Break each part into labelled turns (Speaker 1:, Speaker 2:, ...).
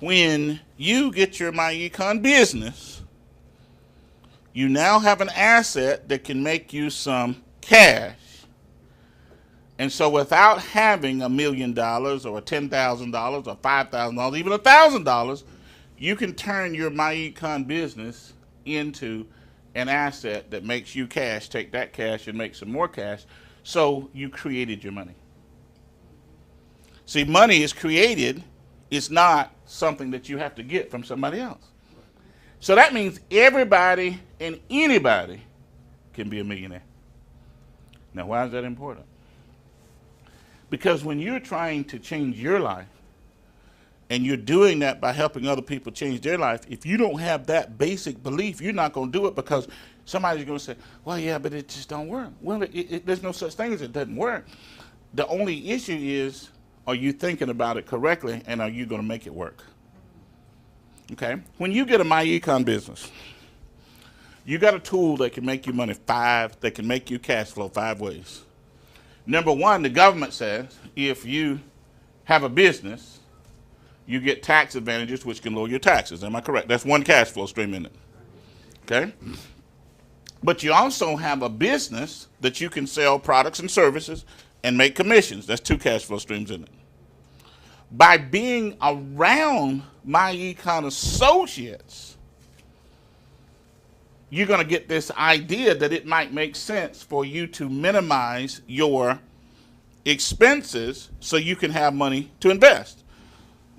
Speaker 1: when you get your MyEcon business, you now have an asset that can make you some cash. And so without having $1 million or $10,000 or $5,000, even $1,000, you can turn your MyEcon business into an asset that makes you cash, take that cash and make some more cash. So you created your money. See, money is created. It's not something that you have to get from somebody else. So that means everybody and anybody can be a millionaire. Now, why is that important? Because when you're trying to change your life, and you're doing that by helping other people change their life, if you don't have that basic belief, you're not going to do it, because somebody's going to say, well, yeah, but it just don't work. Well, there's no such thing as it doesn't work. The only issue is, are you thinking about it correctly, and are you going to make it work? Okay? When you get a MyEcon business, you got a tool that can make you money that can make you cash flow 5 ways. Number one, the government says if you have a business, you get tax advantages which can lower your taxes. Am I correct? That's one cash flow stream in it. Okay? But you also have a business that you can sell products and services and make commissions. That's 2 cash flow streams in it. By being around MyEcon associates, you're going to get this idea that it might make sense for you to minimize your expenses so you can have money to invest.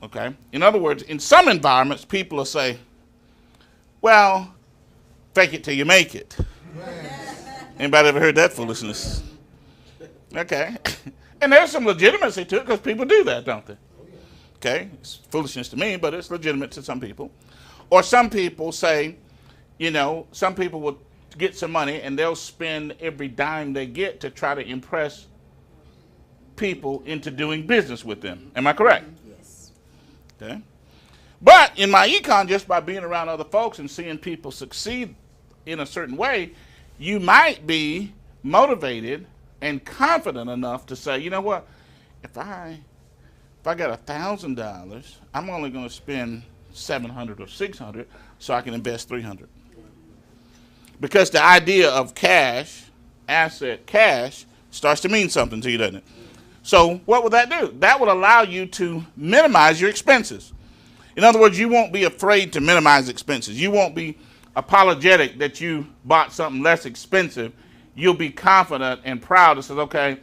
Speaker 1: Okay? In other words, in some environments, people will say, well, fake it till you make it. Anybody ever heard that foolishness? Okay. And there's some legitimacy to it, because people do that, don't they? Okay? It's foolishness to me, but it's legitimate to some people. Or some people say, you know, some people will get some money and they'll spend every dime they get to try to impress people into doing business with them. Am I correct?
Speaker 2: Yes.
Speaker 1: Okay. But in MyEcon, just by being around other folks and seeing people succeed in a certain way, you might be motivated and confident enough to say, you know what, if I got $1,000, I'm only going to spend $700 or $600 so I can invest $300. Because the idea of cash, asset cash, starts to mean something to you, doesn't it? So what would that do? That would allow you to minimize your expenses. In other words, you won't be afraid to minimize expenses. You won't be apologetic that you bought something less expensive. You'll be confident and proud and say, okay,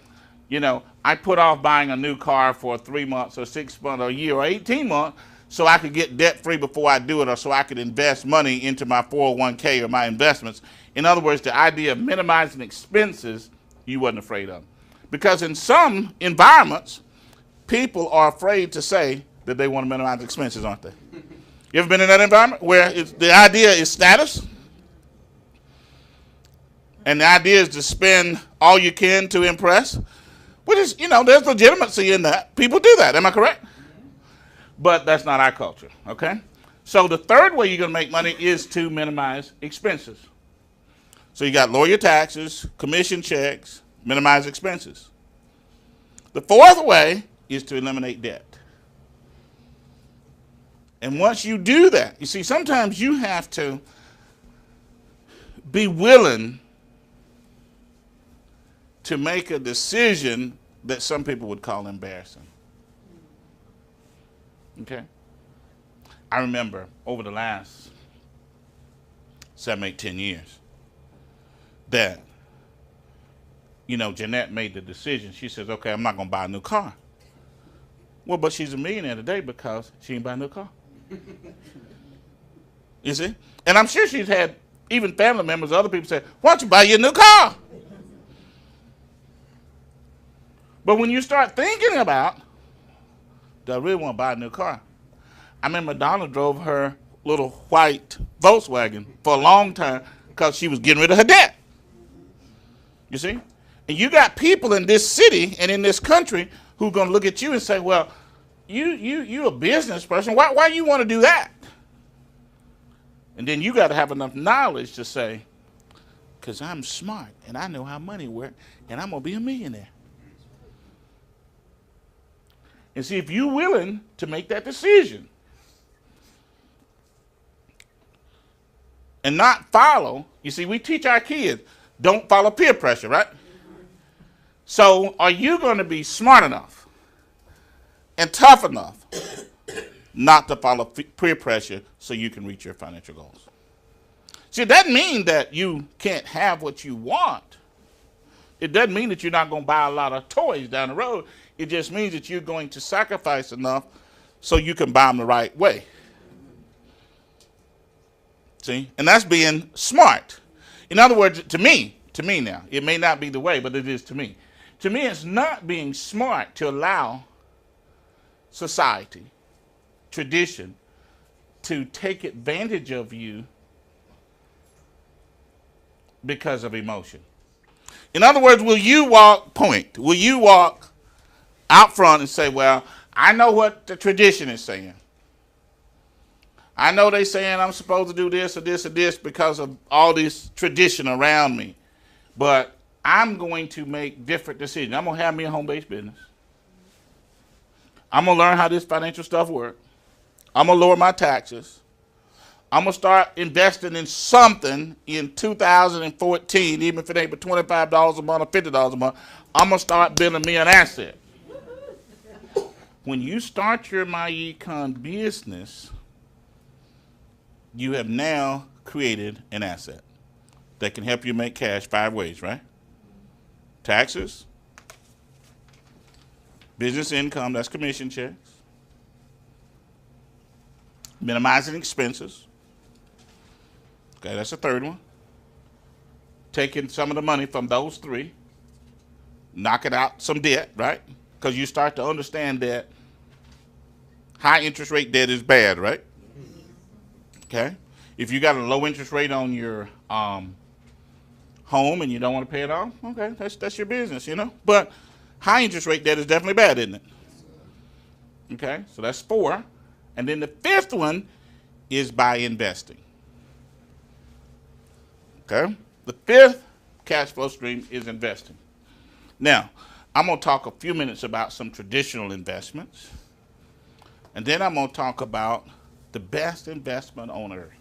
Speaker 1: you know, I put off buying a new car for 3 months or 6 months or a year or 18 months so I could get debt-free before I do it, or so I could invest money into my 401k or my investments. In other words, the idea of minimizing expenses, you wasn't afraid of. Because in some environments, people are afraid to say that they want to minimize expenses, aren't they? You ever been in that environment where the idea is status? And the idea is to spend all you can to impress? Which is, you know, there's legitimacy in that. People do that, am I correct? But that's not our culture, okay? So the third way you're going to make money is to minimize expenses. So you got lower your taxes, commission checks, minimize expenses. The fourth way is to eliminate debt. And once you do that, you see, sometimes you have to be willing to make a decision that some people would call embarrassing. Okay? I remember over the last 7, 8, 10 years that, you know, Jeanette made the decision. She says, okay, I'm not going to buy a new car. Well, but she's a millionaire today because she didn't buy a new car. You see? And I'm sure she's had even family members, other people say, why don't you buy you a new car? But when you start thinking about, do I really want to buy a new car? I remember Donna drove her little white Volkswagen for a long time because she was getting rid of her debt. You see? And you got people in this city and in this country who are going to look at you and say, well, you a business person. Why you want to do that? And then you got to have enough knowledge to say, because I'm smart and I know how money works and I'm going to be a millionaire. And see, if you're willing to make that decision, and not follow. You see, we teach our kids, don't follow peer pressure, right? So are you going to be smart enough and tough enough not to follow peer pressure so you can reach your financial goals? See, it doesn't mean that you can't have what you want. It doesn't mean that you're not going to buy a lot of toys down the road. It just means that you're going to sacrifice enough so you can buy them the right way. See? And that's being smart. In other words, to me now, it may not be the way, but it is to me. To me, it's not being smart to allow society, tradition, to take advantage of you because of emotion. In other words, will you walk out front and say, well, I know what the tradition is saying. I know they're saying I'm supposed to do this or this or this because of all this tradition around me. But I'm going to make different decisions. I'm going to have me a home-based business. I'm going to learn how this financial stuff works. I'm going to lower my taxes. I'm going to start investing in something in 2014, even if it ain't but $25 a month or $50 a month. I'm going to start building me an asset. When you start your MyEcon business, you have now created an asset that can help you make cash 5 ways, right? Taxes, business income, that's commission checks, minimizing expenses. Okay, that's the third one. Taking some of the money from those 3, knocking out some debt, right? Because you start to understand that high interest rate debt is bad, right? Okay. If you got a low interest rate on your home and you don't want to pay it off, okay, that's your business, you know. But high interest rate debt is definitely bad, isn't it? Okay, so that's 4. And then the 5th one is by investing. Okay, the 5th cash flow stream is investing. Now, I'm going to talk a few minutes about some traditional investments. And then I'm going to talk about the best investment on earth.